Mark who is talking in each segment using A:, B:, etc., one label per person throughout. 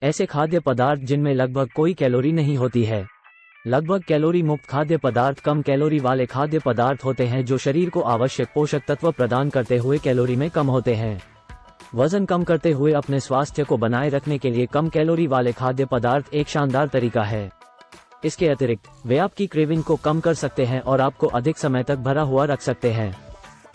A: ऐसे खाद्य पदार्थ जिनमें लगभग कोई कैलोरी नहीं होती है। लगभग कैलोरी मुक्त खाद्य पदार्थ कम कैलोरी वाले खाद्य पदार्थ होते हैं जो शरीर को आवश्यक पोषक तत्व प्रदान करते हुए कैलोरी में कम होते हैं। वजन कम करते हुए अपने स्वास्थ्य को बनाए रखने के लिए कम कैलोरी वाले खाद्य पदार्थ एक शानदार तरीका है। इसके अतिरिक्त वे आपकी क्रेविंग को कम कर सकते हैं और आपको अधिक समय तक भरा हुआ रख सकते हैं।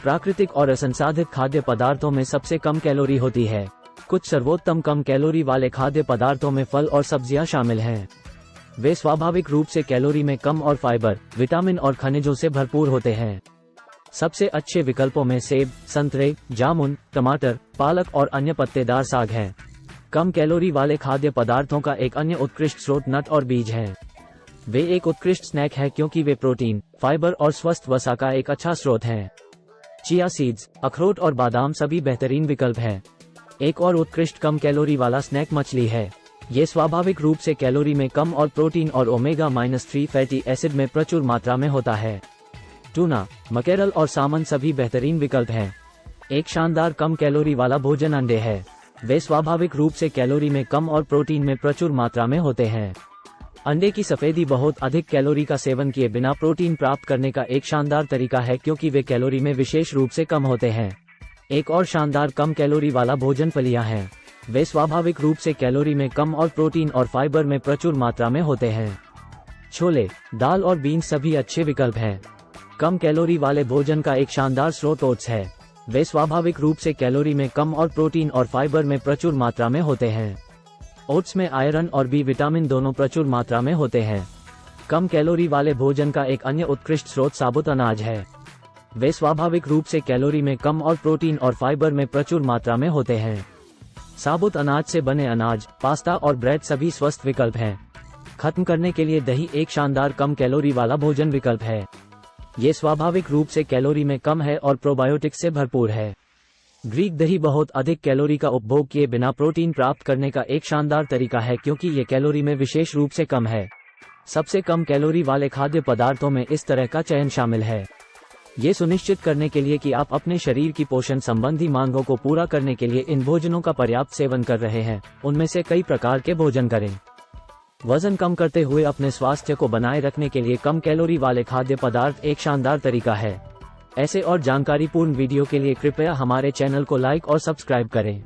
A: प्राकृतिक और असंसाधित खाद्य पदार्थों में सबसे कम कैलोरी होती है। कुछ सर्वोत्तम कम कैलोरी वाले खाद्य पदार्थों में फल और सब्जियां शामिल हैं। वे स्वाभाविक रूप से कैलोरी में कम और फाइबर, विटामिन और खनिजों से भरपूर होते हैं। सबसे अच्छे विकल्पों में सेब, संतरे, जामुन, टमाटर, पालक और अन्य पत्तेदार साग हैं। कम कैलोरी वाले खाद्य पदार्थों का एक अन्य उत्कृष्ट स्रोत नट और बीज हैं। वे एक उत्कृष्ट स्नैक है क्योंकि वे प्रोटीन, फाइबर और स्वस्थ वसा का एक अच्छा स्रोत हैं। चिया सीड्स, अखरोट और बादाम सभी बेहतरीन विकल्प हैं। एक और उत्कृष्ट कम कैलोरी वाला स्नैक मछली है। ये स्वाभाविक रूप से कैलोरी में कम और प्रोटीन और ओमेगा-3 फैटी एसिड में प्रचुर मात्रा में होता है। टूना, मकैरल और सामन सभी बेहतरीन विकल्प हैं। एक शानदार कम कैलोरी वाला भोजन अंडे है। वे स्वाभाविक रूप से कैलोरी में कम और प्रोटीन में प्रचुर मात्रा में होते हैं। अंडे की सफेदी बहुत अधिक कैलोरी का सेवन किए बिना प्रोटीन प्राप्त करने का एक शानदार तरीका है क्योंकि वे कैलोरी में विशेष रूप से कम होते हैं। एक और शानदार कम कैलोरी वाला भोजन फलियां हैं। वे स्वाभाविक रूप से कैलोरी में कम और प्रोटीन और फाइबर में प्रचुर मात्रा में होते हैं। छोले, दाल और बीन्स सभी अच्छे विकल्प हैं। कम कैलोरी वाले भोजन का एक शानदार स्रोत ओट्स है। वे स्वाभाविक रूप से कैलोरी में कम और प्रोटीन और फाइबर में प्रचुर मात्रा में होते हैं। ओट्स में आयरन और बी विटामिन दोनों प्रचुर मात्रा में होते हैं। कम कैलोरी वाले भोजन का एक अन्य उत्कृष्ट स्रोत साबुत अनाज है। वे स्वाभाविक रूप से कैलोरी में कम और प्रोटीन और फाइबर में प्रचुर मात्रा में होते हैं। साबुत अनाज से बने अनाज, पास्ता और ब्रेड सभी स्वस्थ विकल्प हैं। खत्म करने के लिए दही एक शानदार कम कैलोरी वाला भोजन विकल्प है। ये स्वाभाविक रूप से कैलोरी में कम है और प्रोबायोटिक से भरपूर है। ग्रीक दही बहुत अधिक कैलोरी का उपभोग किए बिना प्रोटीन प्राप्त करने का एक शानदार तरीका है क्योंकि ये कैलोरी में विशेष रूप से कम है। सबसे कम कैलोरी वाले खाद्य पदार्थों में इस तरह का चयन शामिल है। ये सुनिश्चित करने के लिए कि आप अपने शरीर की पोषण संबंधी मांगों को पूरा करने के लिए इन भोजनों का पर्याप्त सेवन कर रहे हैं, उनमें से कई प्रकार के भोजन करें। वजन कम करते हुए अपने स्वास्थ्य को बनाए रखने के लिए कम कैलोरी वाले खाद्य पदार्थ एक शानदार तरीका है। ऐसे और जानकारीपूर्ण वीडियो के लिए कृपया हमारे चैनल को लाइक और सब्सक्राइब करें।